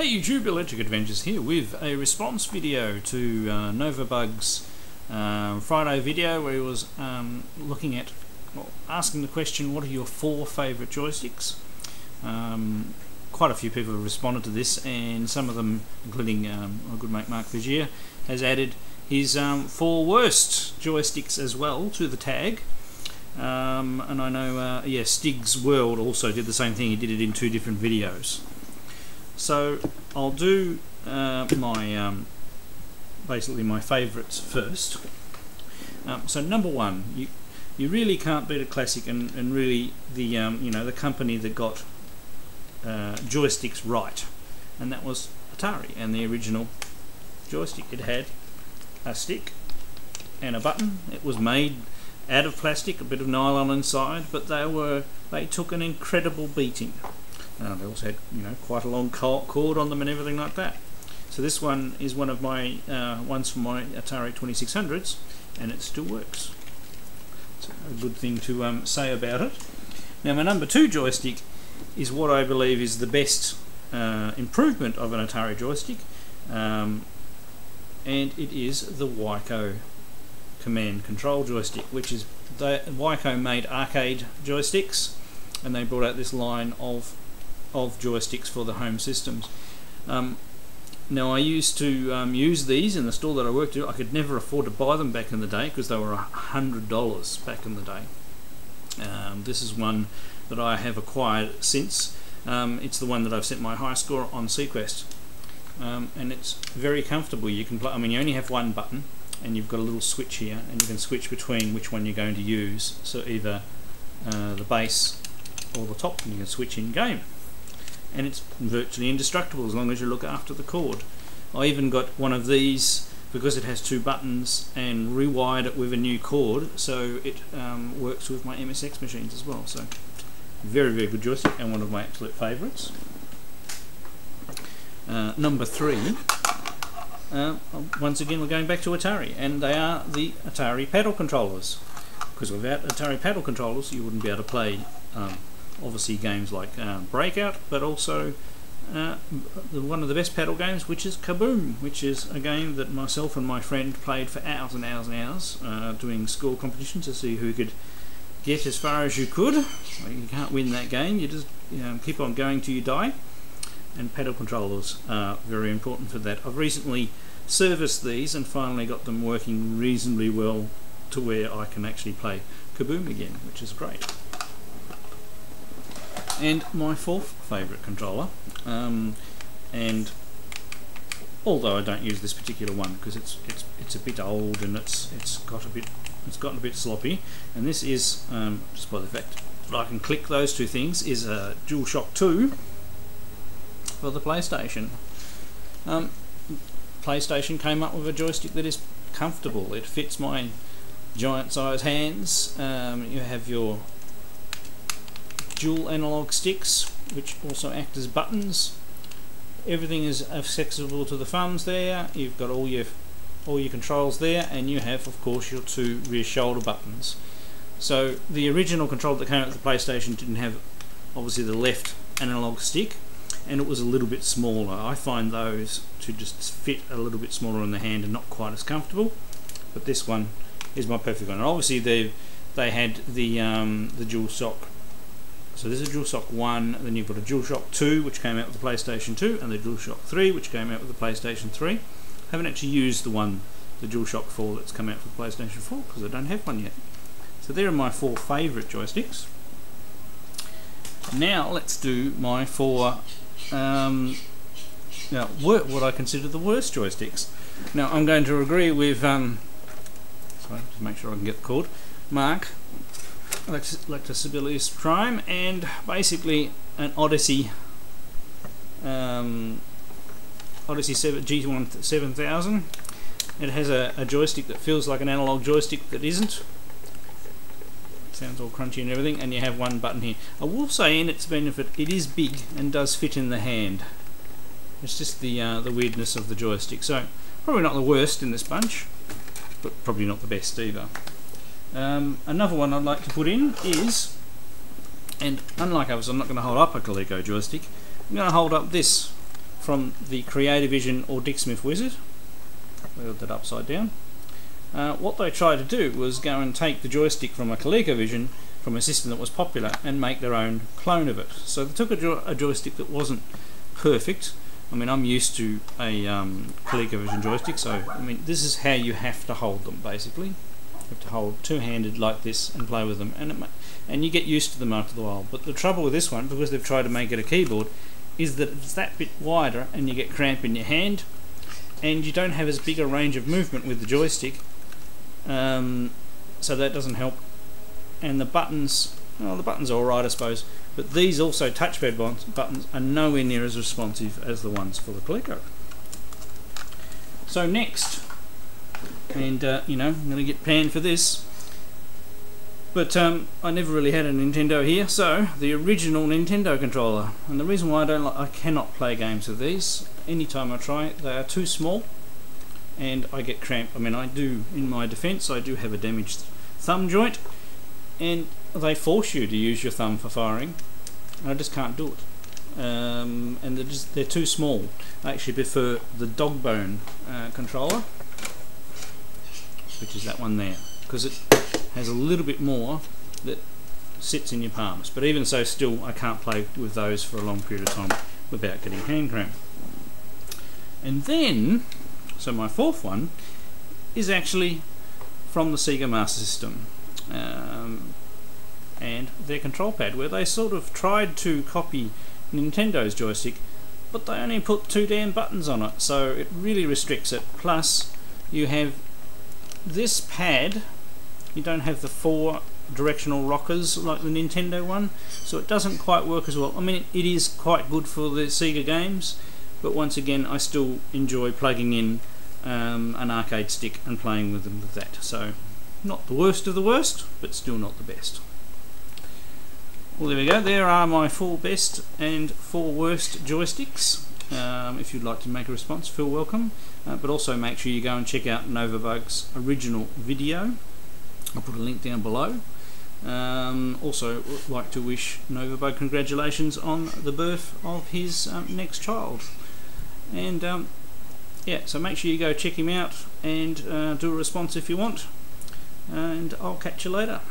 Hey YouTube, Electric Adventures here with a response video to Novabug's Friday video where he was looking at, asking the question, what are your 4 favourite joysticks? Quite a few people have responded to this, and some of them, including our good mate Mark Vigier, has added his 4 worst joysticks as well to the tag. And I know, Stig's World also did the same thing. He did it in 2 different videos. So I'll do basically my favourites first. So number 1, you really can't beat a classic, and really the the company that got joysticks right, and that was Atari and the original joystick. It had a stick and a button. It was made out of plastic, a bit of nylon inside, but they took an incredible beating. They also had quite a long cord on them and everything like that. So this one is one of my ones from my Atari 2600s, and it still works. It's a good thing to say about it. Now my number 2 joystick is what I believe is the best improvement of an Atari joystick, and it is the Wico command control joystick, which is Wico made arcade joysticks, and they brought out this line of joysticks for the home systems. Now I used to use these in the store that I worked at. I could never afford to buy them back in the day because they were $100 back in the day. This is one that I have acquired since. It's the one that I've set my high score on Sequest, and it's very comfortable. You can play. I mean, you only have one button, and you've got a little switch here, and you can switch between which one you're going to use. So either the bass or the top, and you can switch in game. And it's virtually indestructible as long as you look after the cord. I even got one of these because it has 2 buttons, and rewired it with a new cord, so it works with my MSX machines as well. So very, very good joystick, and one of my absolute favourites. Number 3, once again we're going back to Atari, and they are the Atari paddle controllers, because without Atari paddle controllers you wouldn't be able to play obviously games like Breakout, but also one of the best paddle games, which is Kaboom, which is a game that myself and my friend played for hours and hours and hours, doing score competitions to see who could get as far as you could. Well, you can't win that game, you just keep on going till you die, and paddle controllers are very important for that. I've recently serviced these and finally got them working reasonably well to where I can actually play Kaboom again, which is great. And my 4th favourite controller, and although I don't use this particular one because it's a bit old and it's gotten a bit sloppy, and this is just by the fact that I can click those 2 things, is a DualShock 2 for the PlayStation. PlayStation came up with a joystick that is comfortable. It fits my giant size hands. You have your dual analog sticks, which also act as buttons. Everything is accessible to the thumbs there. You've got all your controls there, and you have, of course, your 2 rear shoulder buttons. So the original controller that came out with the PlayStation didn't have, obviously, the left analog stick, and it was a little bit smaller. I find those to just fit a little bit smaller in the hand and not quite as comfortable, but this one is my perfect one. And obviously they had the DualShock. So this is a DualShock 1, then you've got a DualShock 2 which came out with the PlayStation 2, and the DualShock 3 which came out with the PlayStation 3. I haven't actually used the DualShock 4 that's come out for the PlayStation 4 because I don't have one yet. So there are my 4 favourite joysticks. Now let's do my 4 what I consider the worst joysticks. Now I'm going to agree with sorry, just make sure I can get the cord, Mark, Lactosibelius Prime, and basically an Odyssey G1 7000. It has a joystick that feels like an analog joystick that isn't. It sounds all crunchy and everything, and you have 1 button here. I will say, in its benefit, it is big and does fit in the hand. It's just the weirdness of the joystick. So probably not the worst in this bunch, but probably not the best either. Another one I'd like to put in is, and unlike others, I'm not going to hold up a Coleco joystick. I'm going to hold up this from the Creativision or Dick Smith Wizard. I got that upside down. What they tried to do was go and take the joystick from a ColecoVision, from a system that was popular, and make their own clone of it. So they took a joystick that wasn't perfect. I mean, I'm used to a ColecoVision joystick, so I mean, this is how you have to hold them basically. You have to hold two-handed like this and play with them, and you get used to them after a while. But the trouble with this one, because they've tried to make it a keyboard, is that it's that bit wider and you get cramp in your hand, and you don't have as big a range of movement with the joystick, so that doesn't help. And the buttons, well, the buttons are alright I suppose, but these also touchpad buttons are nowhere near as responsive as the ones for the Coleco. So next, and you know, I'm going to get panned for this, but I never really had a Nintendo here, so the original Nintendo controller. And the reason why I cannot play games with these, anytime I try it, they are too small and I get cramp. I mean, I do, in my defence, I do have a damaged thumb joint, and they force you to use your thumb for firing, and I just can't do it. And they're too small. I actually prefer the dog bone controller, which is that one there, because it has a little bit more that sits in your palms. But even so, still I can't play with those for a long period of time without getting hand cramp. And then, so my fourth one is actually from the Sega Master System, and their control pad, where they sort of tried to copy Nintendo's joystick, but they only put 2 damn buttons on it, so it really restricts it. Plus you have this pad, you don't have the 4 directional rockers like the Nintendo one, so it doesn't quite work as well. I mean, it is quite good for the Sega games, but once again I still enjoy plugging in an arcade stick and playing with them with that. So not the worst of the worst, but still not the best. Well, there we go. There are my 4 best and 4 worst joysticks. If you'd like to make a response, feel welcome. But also make sure you go and check out Novabug's original video. I'll put a link down below. Also would like to wish Novabug congratulations on the birth of his next child. And yeah, so make sure you go check him out and do a response if you want. And I'll catch you later.